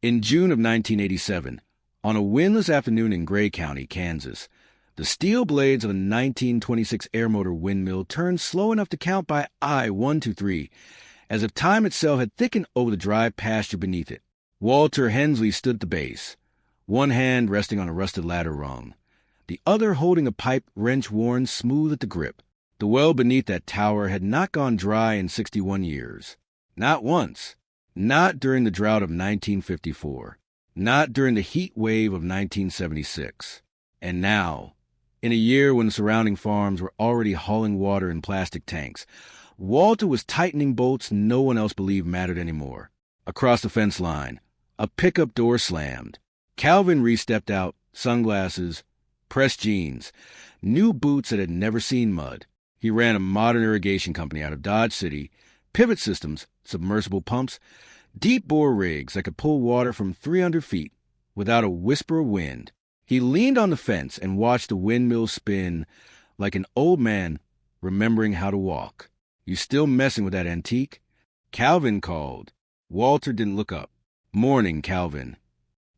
In June of 1987, on a windless afternoon in Gray County, Kansas, the steel blades of a 1926 air motor windmill turned slow enough to count by eye 1, 2, 3, as if time itself had thickened over the dry pasture beneath it. Walter Hensley stood at the base, one hand resting on a rusted ladder rung, the other holding a pipe wrench worn smooth at the grip. The well beneath that tower had not gone dry in 61 years. Not once. Not during the drought of 1954. Not during the heat wave of 1976. And now, in a year when surrounding farms were already hauling water in plastic tanks, Walter was tightening bolts no one else believed mattered anymore. Across the fence line, a pickup door slammed. Calvin re-stepped out, sunglasses, pressed jeans, new boots that had never seen mud. He ran a modern irrigation company out of Dodge City, pivot systems, submersible pumps, deep-bore rigs that could pull water from 300 feet without a whisper of wind. He leaned on the fence and watched the windmill spin like an old man remembering how to walk. "You still messing with that antique?" Calvin called. Walter didn't look up. "Morning, Calvin."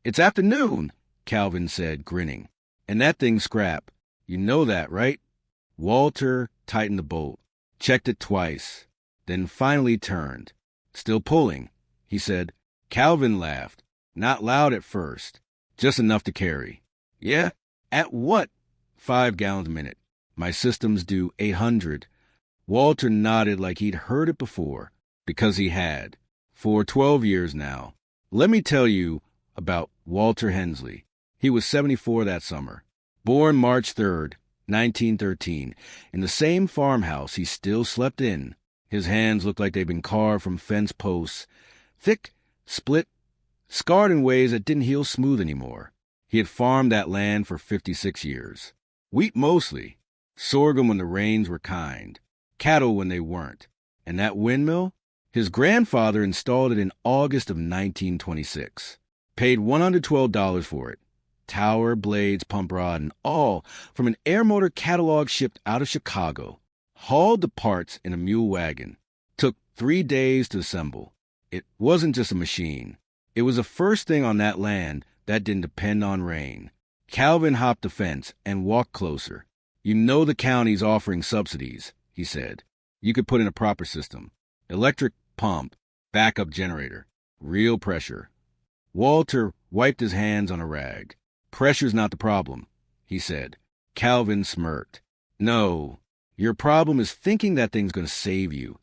"It's afternoon," Calvin said, grinning. "And that thing's scrap. You know that, right?" Walter tightened the bolt, checked it twice, then finally turned. "Still pulling," he said. Calvin laughed. Not loud at first, just enough to carry. "Yeah? At what?" 5 gallons a minute. "My systems do 800. Walter nodded like he'd heard it before, because he had, for 12 years now. Let me tell you about Walter Hensley. He was 74 that summer. Born March 3rd, 1913, in the same farmhouse he still slept in. His hands looked like they'd been carved from fence posts, thick, split, scarred in ways that didn't heal smooth anymore. He had farmed that land for 56 years. Wheat mostly, sorghum when the rains were kind, cattle when they weren't. And that windmill? His grandfather installed it in August of 1926. Paid $112 for it. Tower, blades, pump rod, and all from an air motor catalog shipped out of Chicago. Hauled the parts in a mule wagon. Took 3 days to assemble. It wasn't just a machine. It was the first thing on that land that didn't depend on rain. Calvin hopped the fence and walked closer. "You know the county's offering subsidies," he said. "You could put in a proper system. Electric pump, backup generator, real pressure." Walter wiped his hands on a rag. "Pressure's not the problem," he said. Calvin smirked. "No, your problem is thinking that thing's going to save you."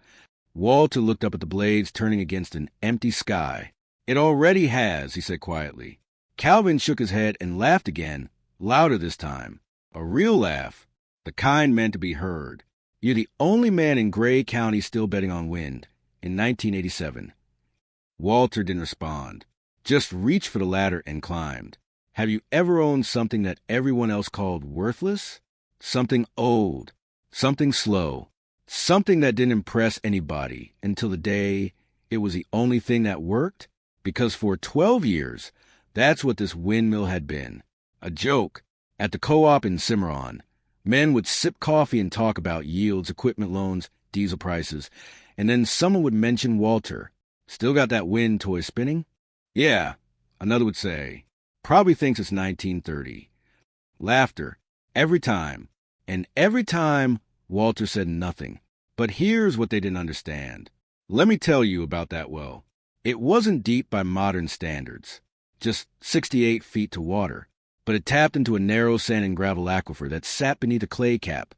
Walter looked up at the blades turning against an empty sky. "It already has," he said quietly. Calvin shook his head and laughed again, louder this time. A real laugh, the kind meant to be heard. "You're the only man in Gray County still betting on wind, in 1987. Walter didn't respond, just reached for the ladder and climbed. Have you ever owned something that everyone else called worthless? Something old, something slow, something that didn't impress anybody until the day it was the only thing that worked? Because for 12 years, that's what this windmill had been. A joke. At the co-op in Cimarron, men would sip coffee and talk about yields, equipment loans, diesel prices, and then someone would mention Walter. "Still got that wind toy spinning?" "Yeah," another would say. "Probably thinks it's 1930. Laughter. Every time. And every time, Walter said nothing. But here's what they didn't understand. Let me tell you about that well. It wasn't deep by modern standards, just 68 feet to water, but it tapped into a narrow sand and gravel aquifer that sat beneath a clay cap,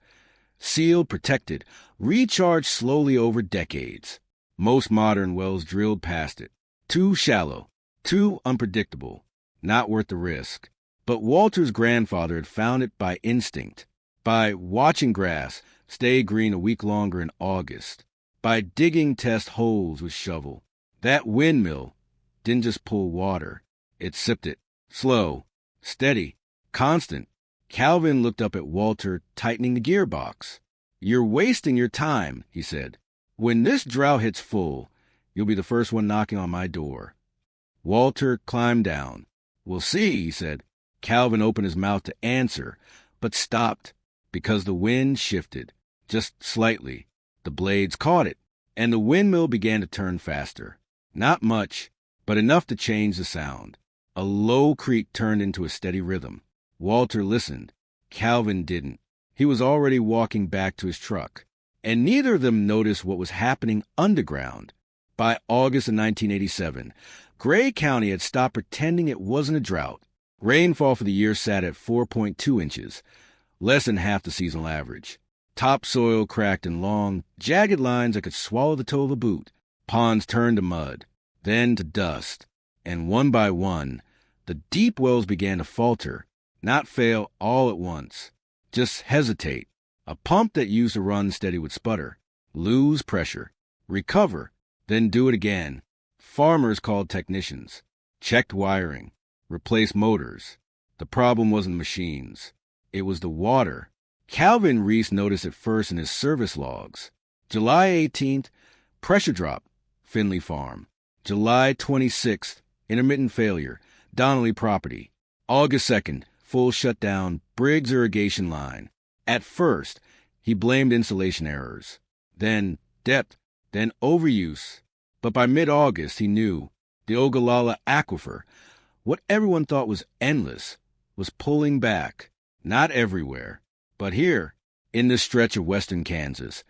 sealed, protected, recharged slowly over decades. Most modern wells drilled past it. Too shallow, too unpredictable, not worth the risk. But Walter's grandfather had found it by instinct, by watching grass stay green a week longer in August, by digging test holes with shovel. That windmill didn't just pull water. It sipped it. Slow, steady, constant. Calvin looked up at Walter, tightening the gearbox. "You're wasting your time," he said. "When this drought hits full, you'll be the first one knocking on my door." Walter climbed down. "We'll see," he said. Calvin opened his mouth to answer, but stopped because the wind shifted, just slightly. The blades caught it, and the windmill began to turn faster. Not much, but enough to change the sound. A low creak turned into a steady rhythm. Walter listened. Calvin didn't. He was already walking back to his truck. And neither of them noticed what was happening underground. By August of 1987, Gray County had stopped pretending it wasn't a drought. Rainfall for the year sat at 4.2 inches, less than half the seasonal average. Topsoil cracked in long, jagged lines that could swallow the toe of a boot. Ponds turned to mud, then to dust. And one by one, the deep wells began to falter, not fail all at once, just hesitate. A pump that used to run steady would sputter, lose pressure, recover, then do it again. Farmers called technicians, checked wiring, replaced motors. The problem wasn't the machines. It was the water. Calvin Reese noticed it first in his service logs. July 18th, pressure drop, Finley Farm. July 26th, intermittent failure, Donnelly property. August 2nd, full shutdown, Briggs irrigation line. At first, he blamed installation errors, then depth, then overuse. But by mid-August, he knew the Ogallala Aquifer, what everyone thought was endless, was pulling back. Not everywhere, but here, in this stretch of western Kansas,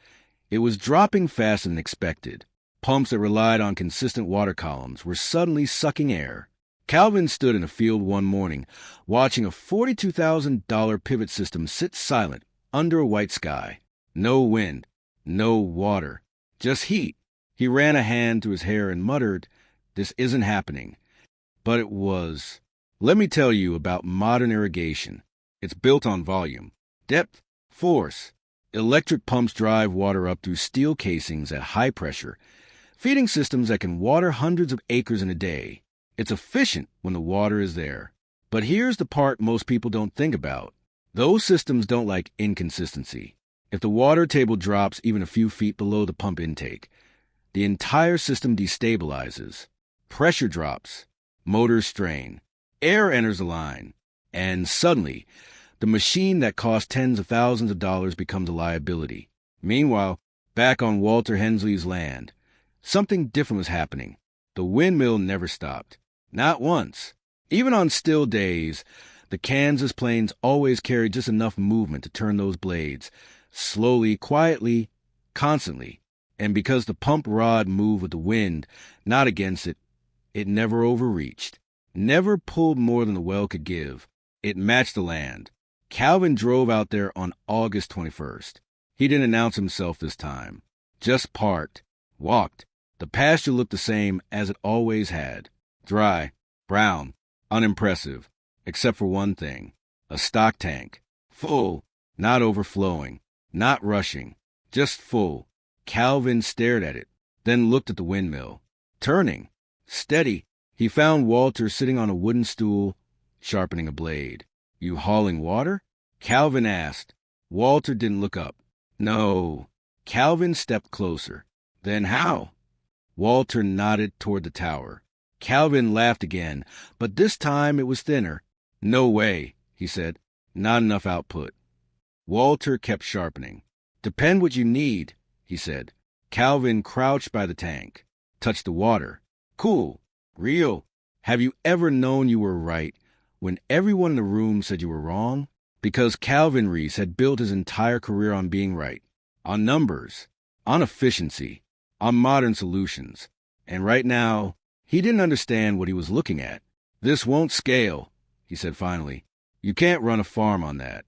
it was dropping faster than expected. Pumps that relied on consistent water columns were suddenly sucking air. Calvin stood in a field one morning, watching a $42,000 pivot system sit silent under a white sky. No wind, no water, just heat. He ran a hand through his hair and muttered, "This isn't happening." But it was. Let me tell you about modern irrigation. It's built on volume, depth, force. Electric pumps drive water up through steel casings at high pressure, feeding systems that can water hundreds of acres in a day. It's efficient when the water is there. But here's the part most people don't think about. Those systems don't like inconsistency. If the water table drops even a few feet below the pump intake, the entire system destabilizes. Pressure drops. Motors strain. Air enters the line. And suddenly, the machine that cost tens of thousands of dollars becomes a liability. Meanwhile, back on Walter Hensley's land, something different was happening. The windmill never stopped. Not once. Even on still days, the Kansas plains always carried just enough movement to turn those blades, slowly, quietly, constantly. And because the pump rod moved with the wind, not against it, it never overreached, never pulled more than the well could give. It matched the land. Calvin drove out there on August 21st. He didn't announce himself this time. Just parked, walked. The pasture looked the same as it always had. Dry, brown, unimpressive, except for one thing. A stock tank. Full, not overflowing, not rushing, just full. Calvin stared at it, then looked at the windmill. Turning, steady, he found Walter sitting on a wooden stool, sharpening a blade. "You hauling water?" Calvin asked. Walter didn't look up. "No." Calvin stepped closer. "Then how?" Walter nodded toward the tower. Calvin laughed again, but this time it was thinner. "No way," he said. "Not enough output." Walter kept sharpening. "Depend what you need," he said. Calvin crouched by the tank, touched the water. "Cool. Real. Have you ever known you were right when everyone in the room said you were wrong?" Because Calvin Reese had built his entire career on being right, on numbers, on efficiency, on modern solutions. And right now, he didn't understand what he was looking at. "This won't scale," he said finally. "You can't run a farm on that."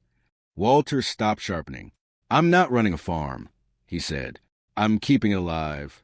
Walter stopped sharpening. "I'm not running a farm," he said. "I'm keeping it alive."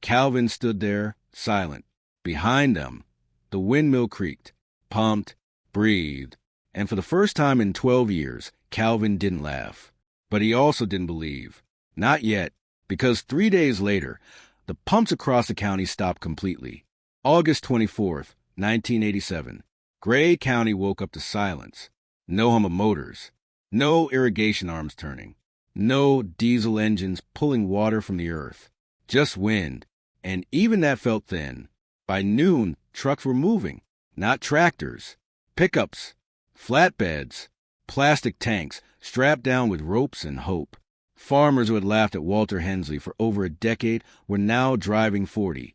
Calvin stood there, silent. Behind them, the windmill creaked, pumped, breathed. And for the first time in 12 years, Calvin didn't laugh. But he also didn't believe. Not yet, because 3 days later, the pumps across the county stopped completely. August 24th, 1987. Gray County woke up to silence. No hum of motors. No irrigation arms turning. No diesel engines pulling water from the earth. Just wind. And even that felt thin. By noon, trucks were moving. Not tractors. Pickups. Flatbeds. Plastic tanks strapped down with ropes and hope. Farmers who had laughed at Walter Hensley for over a decade were now driving 40.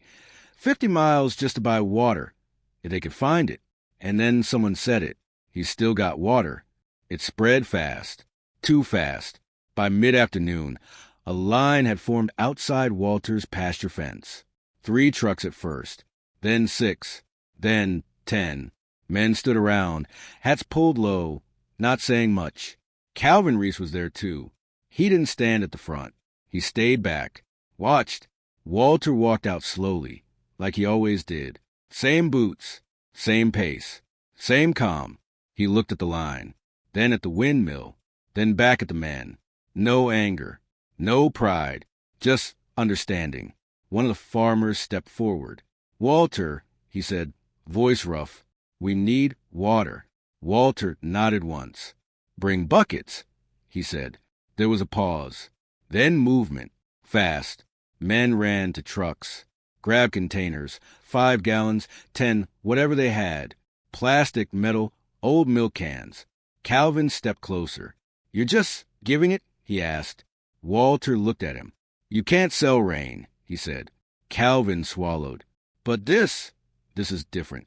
50 miles just to buy water, if they could find it. And then someone said it. He's still got water. It spread fast. Too fast. By mid-afternoon, a line had formed outside Walter's pasture fence. 3 trucks at first, then 6, then 10. Men stood around, hats pulled low, not saying much. Calvin Reese was there too. He didn't stand at the front. He stayed back, watched. Walter walked out slowly, like he always did. Same boots, same pace, same calm. He looked at the line, then at the windmill, then back at the men. No anger, no pride, just understanding. One of the farmers stepped forward. "Walter," he said, voice rough, "we need water." Walter nodded once. "Bring buckets," he said. There was a pause. Then movement. Fast. Men ran to trucks. Grabbed containers. 5 gallons, 10, whatever they had. Plastic, metal, old milk cans. Calvin stepped closer. "You're just giving it?" he asked. Walter looked at him. "You can't sell rain," he said. Calvin swallowed. "But this is different."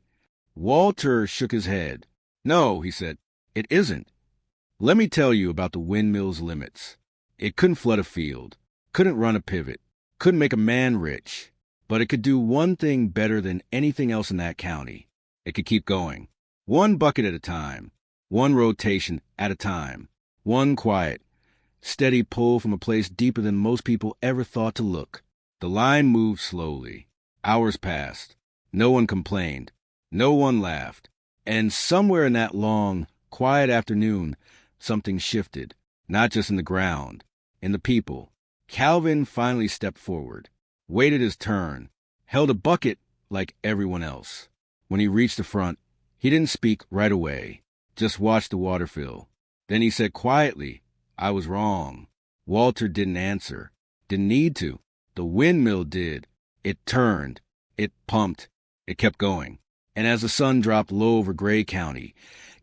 Walter shook his head. "No," he said, "it isn't. Let me tell you about the windmill's limits. It couldn't flood a field, couldn't run a pivot, couldn't make a man rich, but it could do one thing better than anything else in that county. It could keep going. 1 bucket at a time, 1 rotation at a time, 1 quiet, steady pull from a place deeper than most people ever thought to look. The line moved slowly. Hours passed. No one complained. No one laughed. And somewhere in that long, quiet afternoon, something shifted, not just in the ground, in the people. Calvin finally stepped forward, waited his turn, held a bucket like everyone else. When he reached the front, he didn't speak right away, just watched the water fill. Then he said quietly, "I was wrong." Walter didn't answer, didn't need to. The windmill did. It turned, it pumped, it kept going. And as the sun dropped low over Gray County,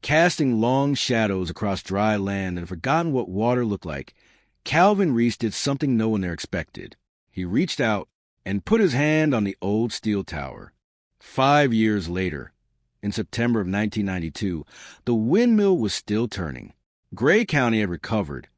casting long shadows across dry land that had forgotten what water looked like, Calvin Reese did something no one there expected. He reached out and put his hand on the old steel tower. 5 years later, in September of 1992, the windmill was still turning. Gray County had recovered,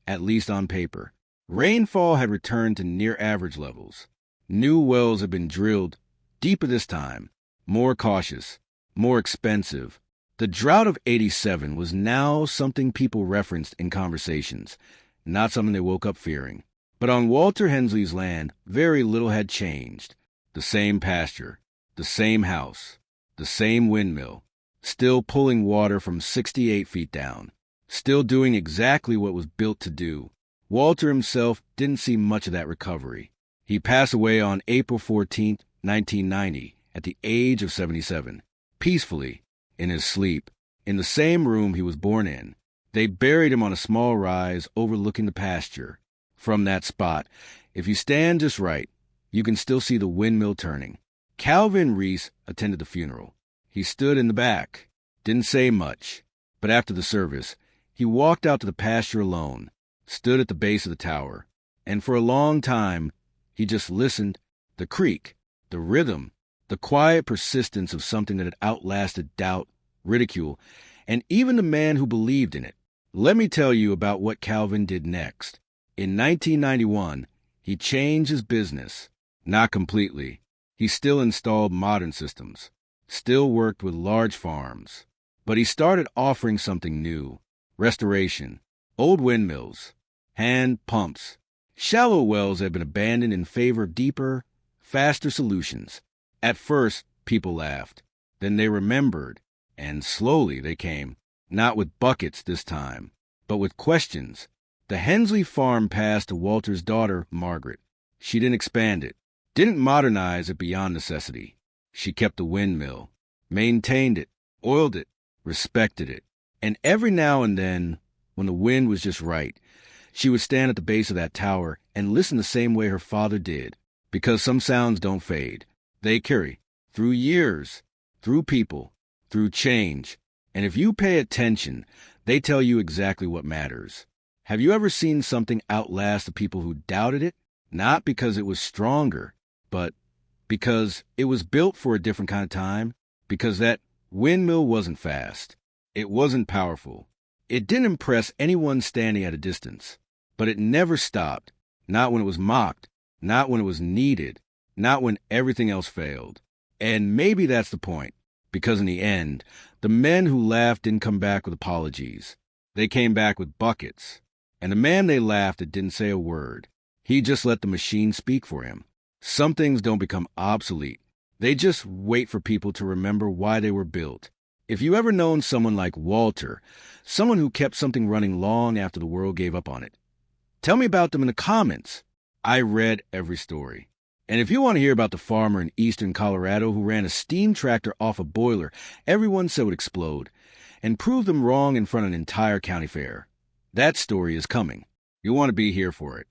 at least on paper. Rainfall had returned to near-average levels. New wells had been drilled, deeper this time, more cautious, more expensive. The drought of '87 was now something people referenced in conversations, not something they woke up fearing. But on Walter Hensley's land, very little had changed. The same pasture, the same house, the same windmill, still pulling water from 68 feet down, still doing exactly what was built to do. Walter himself didn't see much of that recovery. He passed away on April 14, 1990, at the age of 77, peacefully, in his sleep, in the same room he was born in. They buried him on a small rise overlooking the pasture. From that spot, if you stand just right, you can still see the windmill turning. Calvin Reese attended the funeral. He stood in the back, didn't say much, but after the service, he walked out to the pasture alone, stood at the base of the tower, and for a long time, he just listened. The creak, the rhythm, the quiet persistence of something that had outlasted doubt, ridicule, and even the man who believed in it. Let me tell you about what Calvin did next. In 1991, he changed his business. Not completely. He still installed modern systems, still worked with large farms, but he started offering something new. Restoration, old windmills, hand pumps. Shallow wells had been abandoned in favor of deeper, faster solutions. At first, people laughed. Then they remembered, and slowly they came, not with buckets this time, but with questions. The Hensley farm passed to Walter's daughter, Margaret. She didn't expand it, didn't modernize it beyond necessity. She kept the windmill, maintained it, oiled it, respected it. And every now and then, when the wind was just right, she would stand at the base of that tower and listen the same way her father did, because some sounds don't fade. They carry through years, through people, through change. And if you pay attention, they tell you exactly what matters. Have you ever seen something outlast the people who doubted it? Not because it was stronger, but because it was built for a different kind of time, because that windmill wasn't fast. It wasn't powerful. It didn't impress anyone standing at a distance. But it never stopped, not when it was mocked, not when it was needed, not when everything else failed. And maybe that's the point, because in the end, the men who laughed didn't come back with apologies. They came back with buckets. And the man they laughed at didn't say a word. He just let the machine speak for him. Some things don't become obsolete. They just wait for people to remember why they were built. If you ever known someone like Walter, someone who kept something running long after the world gave up on it, tell me about them in the comments. I read every story. And if you want to hear about the farmer in eastern Colorado who ran a steam tractor off a boiler everyone said would explode, and proved them wrong in front of an entire county fair, that story is coming. You'll want to be here for it.